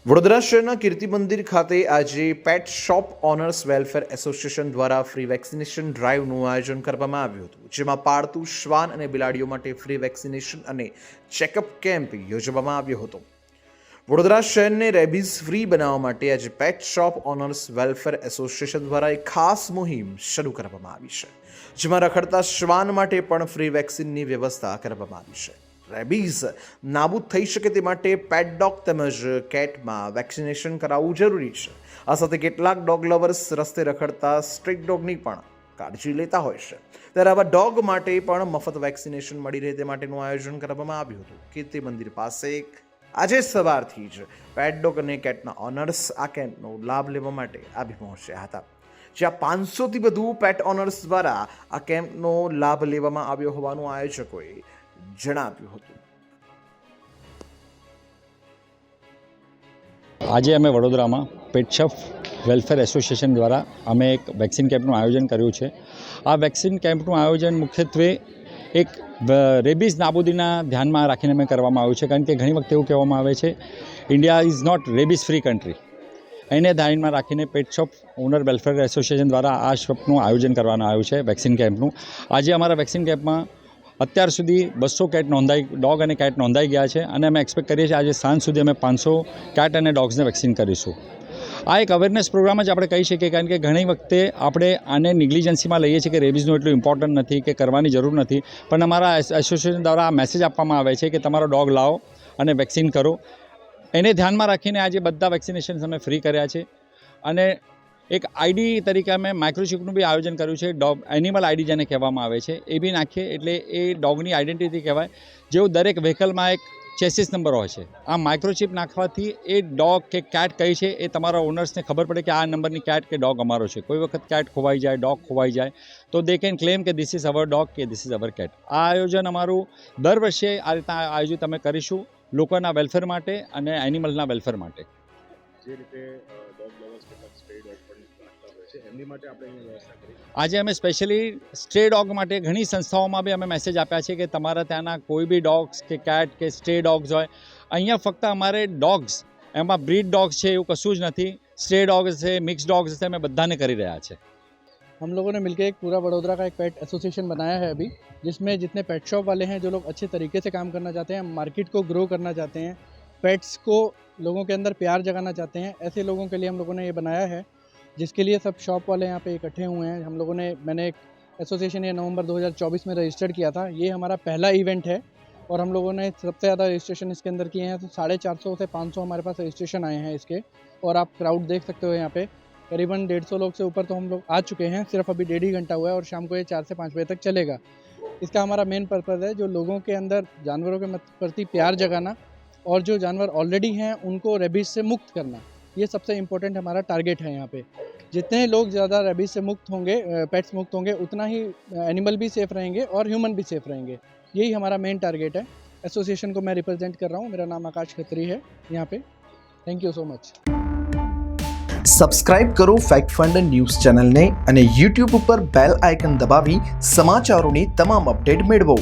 વડોદરા શહેરના કીર્તિ મંદિર ખાતે આજે પેટ શોપ ઓનર્સ વેલફેર એસોસિએશન દ્વારા ફ્રી વેક્સિનેશન ડ્રાઈવનું આયોજન કરવામાં આવ્યું હતું, જેમાં પાળતુ શ્વાન અને બિલાડીઓ માટે ફ્રી વેક્સિનેશન અને ચેકઅપ કેમ્પ યોજવામાં આવ્યો હતો. વડોદરા શહેરને રેબીઝ ફ્રી બનાવવા માટે આજે પેટ શોપ ઓનર્સ વેલફેર એસોસિએશન દ્વારા એક ખાસ મુહિમ શરૂ કરવામાં આવી છે, જેમાં રખડતા શ્વાન માટે પણ ફ્રી વેક્સિનની વ્યવસ્થા કરવામાં આવી છે. રેબીઝ નાબૂદ થઈ શકે તે માટે પેટ ડોગ તેમજ કેટમાં વેક્સિનેશન કરાવવું જરૂરી છે. આ સાથે કેટલાક ડોગ લવર્સ રસ્તે રખડતા સ્ટ્રીટ ડોગની પણ કાળજી લેતા હોય છે, ત્યારે આવા ડોગ માટે પણ મફત વેક્સિનેશન મળી રહે તે માટેનું આયોજન કરવામાં આવ્યું હતું. કીર્તિ મંદિર પાસે આજે સવારથી જ પેટ ડોગ અને કેટના ઓનર્સ આ કેમ્પનો લાભ લેવા માટે આવી પહોંચ્યા હતા, જ્યાં 500થી વધુ પેટ ઓનર્સ દ્વારા આ કેમ્પનો લાભ લેવામાં આવ્યો હોવાનું આયોજકોએ જણાવ્યું હતું. આજે અમે વડોદરામાં પેટ શોપ વેલફેર એસોસિએશન દ્વારા અમે એક વેક્સિન કેમ્પનું આયોજન કર્યું છે. આ વેક્સિન કેમ્પનું આયોજન મુખ્યત્વે એક રેબીઝ નાબૂદીના ધ્યાનમાં રાખીને અમે કરવામાં આવ્યું છે, કારણ કે ઘણી વખત એવું કહેવામાં આવે છે India is not rabies free country. એને ધ્યાનમાં રાખીને pet shop owner welfare association દ્વારા આ શોપનું આયોજન કરવામાં આવ્યું છે વેક્સિન કેમ્પનું. આજે અમારા વેક્સિન કેમ્પમાં અત્યાર સુધી 200 ડોગ અને કેટ નોંધાઈ ગયા છે, અને અમે એક્સપેક્ટ કરીએ છીએ આજે સાંજ સુધી અમે 500 કેટ અને ડોગ્સને વેક્સિન કરીશું. આ એક અવેરનેસ પ્રોગ્રામ જ આપણે કહી શકીએ, કારણ કે ઘણી વખતે આપણે આને નિગ્લિજન્સીમાં લઈએ છીએ કે રેબીઝનું એટલું ઇમ્પોર્ટન્ટ નથી કે કરવાની જરૂર નથી, પણ અમારા એસોસિએશન દ્વારા આ મેસેજ આપવામાં આવે છે કે તમારો ડોગ લાવો અને વેક્સિન કરો. એને ધ્યાનમાં રાખીને આજે બધા વેક્સિનેશન અમે ફ્રી કર્યા છે, અને એક આઈડી તરીકે અમે માઇક્રોચિપનું બી આયોજન કર્યું છે. ડોગ એનિમલ આઈડી જેને કહેવામાં આવે છે એ બી નાખીએ એટલે એ ડોગની આઈડેન્ટિટી કહેવાય. જેવું દરેક વ્હીકલમાં એક ચેસિસ નંબર હોય છે, આ માઇક્રોચિપ નાખવાથી એ ડોગ કે કેટ કઈ છે એ તમારા ઓનર્સને ખબર પડે કે આ નંબરની કેટ કે ડોગ અમારો છે. કોઈ વખત કેટ ખોવાઈ જાય, ડોગ ખોવાઈ જાય તો દે કેન ક્લેમ કે ધીસ ઇઝ અવર ડોગ કે ધીસ ઇઝ અવર કેટ. આ આયોજન અમારું દર વર્ષે આ રીતના આયોજિત અમે કરીશું, લોકોના વેલફેર માટે અને એનિમલના વેલફેર માટે. જે રીતે ડોગ લવર્સ કેટલાક સ્ટ્રે ડોગ પણ રાખતા હોય છે, એમની માટે આપણે અહીંયા વ્યવસ્થા કરી. આજે અમે સ્પેશિયલી સ્ટ્રે ડોગ માટે ઘણી સંસ્થાઓમાં બી અમે મેસેજ આપ્યા છે કે તમારા ત્યાંના કોઈ બી ડોગ્સ કે કેટ કે સ્ટ્રે ડોગ્સ હોય, અહીંયા ફક્ત અમારે ડોગ્સ, એમાં બ્રીડ ડોગ્સ છે એવું કશું જ નથી. स्ट्रे डॉग्स है, मिक्स डॉग्स है, मैं बधाने करी रहा है. हम लोगों ने मिलकर एक पूरा वडोदरा का एक पेट एसोसिएशन बनाया है अभी, जिसमें जितने पेट शॉप वाले हैं जो लोग अच्छे तरीके से काम करना चाहते हैं, मार्केट को ग्रो करना चाहते हैं, पेट्स को लोगों के अंदर प्यार जगाना चाहते हैं, ऐसे लोगों के लिए हम लोगों ने ये बनाया है, जिसके लिए सब शॉप वाले यहाँ पे इकट्ठे हुए हैं. हम लोगों ने मैंने एक एसोसिएशन ये नवंबर 2024 में रजिस्टर्ड किया था. ये हमारा पहला इवेंट है और हम लोगों ने सबसे ज़्यादा रजिस्ट्रेशन इसके अंदर किए हैं. तो 450 से 500 हमारे पास रजिस्ट्रेशन आए हैं इसके, और आप क्राउड देख सकते हो यहाँ पे करीबन 150 लोग से ऊपर तो हम लोग आ चुके हैं. सिर्फ अभी 1.5 घंटा हुआ है और शाम को ये 4 से 5 बजे तक चलेगा. इसका हमारा मेन पर्पज़ है जो लोगों के अंदर जानवरों के प्रति प्यार जगाना, और जो जानवर ऑलरेडी हैं उनको रेबीज़ से मुक्त करना. ये सबसे इम्पोर्टेंट हमारा टारगेट है यहाँ पे. जितने लोग ज़्यादा रेबीज़ से मुक्त होंगे, पेट्स मुक्त होंगे, उतना ही एनिमल भी सेफ़ रहेंगे और ह्यूमन भी सेफ़ रहेंगे. यही हमारा मेन टारगेट है. एसोसिएशन को मैं रिप्रेजेंट कर रहा हूँ. मेरा नाम आकाश खत्री है यहाँ पे. Thank you so much. Subscribe કરો ફેક્ટ ફંડ ન્યૂઝ ચેનલને અને યુટ્યુબ ઉપર બેલ આઇકન દબાવી સમાચારોની તમામ અપડેટ મેળવો.